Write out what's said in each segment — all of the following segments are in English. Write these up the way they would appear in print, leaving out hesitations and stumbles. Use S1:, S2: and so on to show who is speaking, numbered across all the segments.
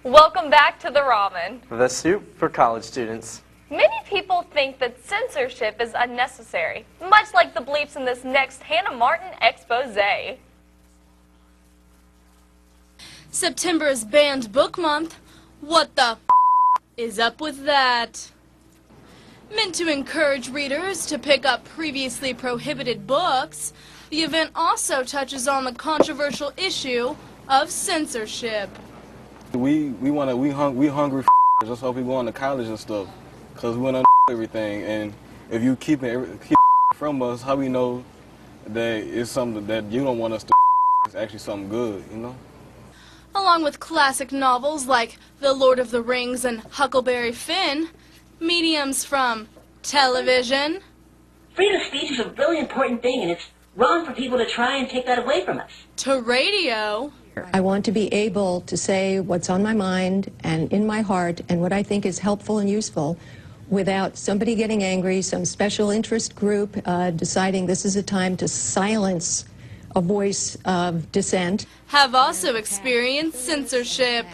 S1: Welcome back to the Ramen.
S2: The soup for college students.
S1: Many people think that censorship is unnecessary, much like the bleeps in this next Hannah Martin expose.
S3: September is Banned Book Month. What the is up with that? Meant to encourage readers to pick up previously prohibited books, the event also touches on the controversial issue of censorship.
S4: We hungry just so people going to college and stuff, cause we want to everything. And if you keep from us, how we know that it's something that you don't want us to? It's actually something good, you know.
S3: Along with classic novels like The Lord of the Rings and Huckleberry Finn, mediums from television.
S5: Freedom of speech is a really important thing, and it's wrong for people to try and take that away from us.
S3: To radio.
S6: I want to be able to say what's on my mind and in my heart and what I think is helpful and useful without somebody getting angry, some special interest group deciding this is a time to silence a voice of dissent.
S3: Have also experienced censorship.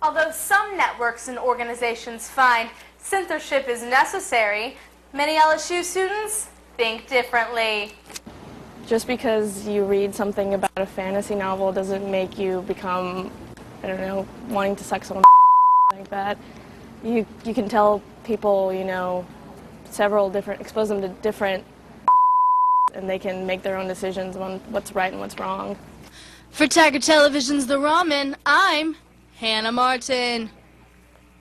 S7: Although some networks and organizations find censorship is necessary, many LSU students think differently.
S8: Just because you read something about a fantasy novel doesn't make you become, I don't know, wanting to suck someone like that. You can tell people, you know, expose them to different and they can make their own decisions on what's right and what's wrong.
S3: For Tiger Television's The Ramen, I'm Hannah Martin.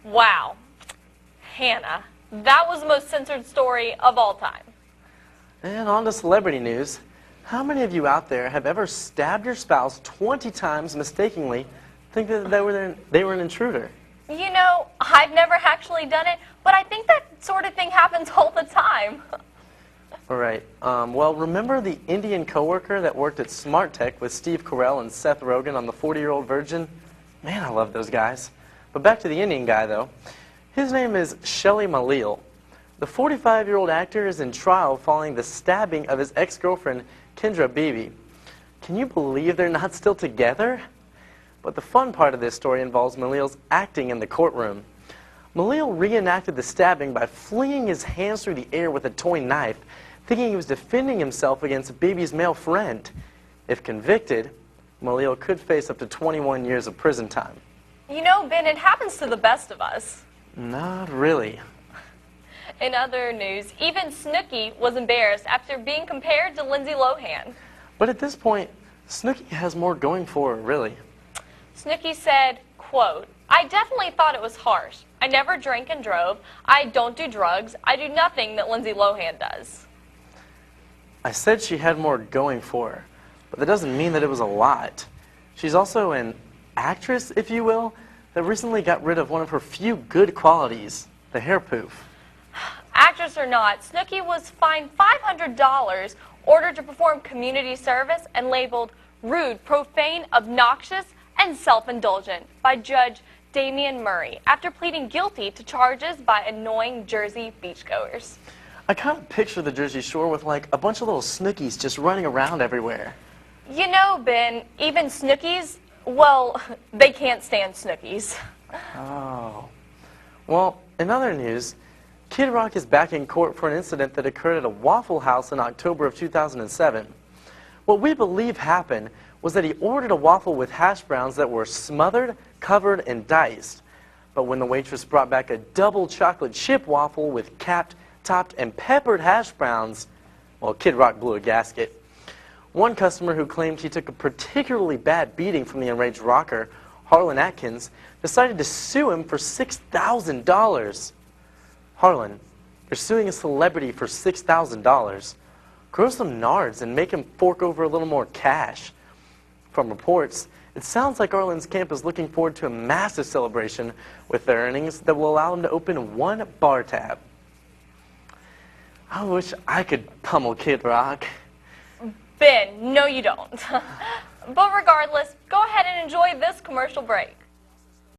S1: Wow. Hannah, that was the most censored story of all time.
S2: And on to celebrity news. How many of you out there have ever stabbed your spouse 20 times mistakenly, thinking that they were an intruder?
S1: You know, I've never actually done it, but I think that sort of thing happens all the time.
S2: All right. Well, remember the Indian coworker that worked at Smart Tech with Steve Carell and Seth Rogen on The 40-Year-Old Virgin? Man, I love those guys. But back to the Indian guy, though. His name is Shelly Malil. The 45-year-old actor is in trial following the stabbing of his ex-girlfriend, Kendra Beebe. Can you believe they're not still together? But the fun part of this story involves Malil's acting in the courtroom. Malil reenacted the stabbing by flinging his hands through the air with a toy knife, thinking he was defending himself against Beebe's male friend. If convicted, Malil could face up to 21 years of prison time.
S1: You know, Ben, it happens to the best of us.
S2: Not really.
S1: In other news, even Snooki was embarrassed after being compared to Lindsay Lohan.
S2: But at this point, Snooki has more going for her, really.
S1: Snooki said, quote, "I definitely thought it was harsh. I never drank and drove. I don't do drugs. I do nothing that Lindsay Lohan does."
S2: I said she had more going for her, but that doesn't mean that it was a lot. She's also an actress, if you will, that recently got rid of one of her few good qualities, the hair poof.
S1: Actress or not, Snooki was fined $500, ordered to perform community service, and labeled rude, profane, obnoxious, and self-indulgent by Judge Damian Murray after pleading guilty to charges by annoying Jersey beachgoers.
S2: I kind of picture the Jersey Shore with like a bunch of little Snookies just running around everywhere.
S1: You know, Ben, even Snookies, well, they can't stand Snookies.
S2: Oh. Well, in other news, Kid Rock is back in court for an incident that occurred at a Waffle House in October of 2007. What we believe happened was that he ordered a waffle with hash browns that were smothered, covered, and diced. But when the waitress brought back a double chocolate chip waffle with capped, topped, and peppered hash browns, well, Kid Rock blew a gasket. One customer who claimed he took a particularly bad beating from the enraged rocker, Harlan Atkins, decided to sue him for $6,000. Harlan, you're suing a celebrity for $6,000. Grow some nards and make him fork over a little more cash. From reports, it sounds like Harlan's camp is looking forward to a massive celebration with their earnings that will allow them to open one bar tab. I wish I could pummel Kid Rock.
S1: Ben, no you don't. But regardless, go ahead and enjoy this commercial break.